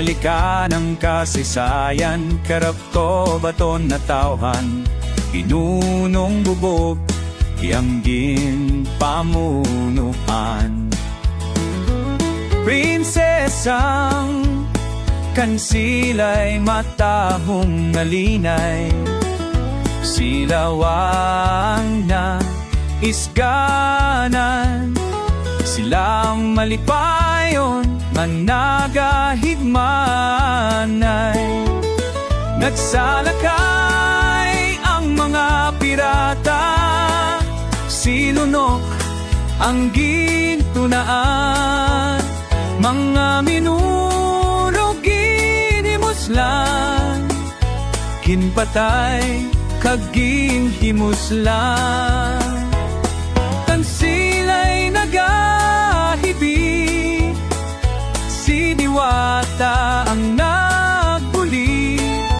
balikan ang kasaysayan, karapto baton na tauhan, pinunong bubog, ianggin pamunuan. Prinsesang kansila'y matahong nalinay, silawang na isganan, silang malipayon managahigmanay. Nagsalakay ang mga pirata, silunok ang gintunaan, mga minurog ginimuslan, kinpatay kaging himuslan. Tansila'y nagahibi, si Diwata ang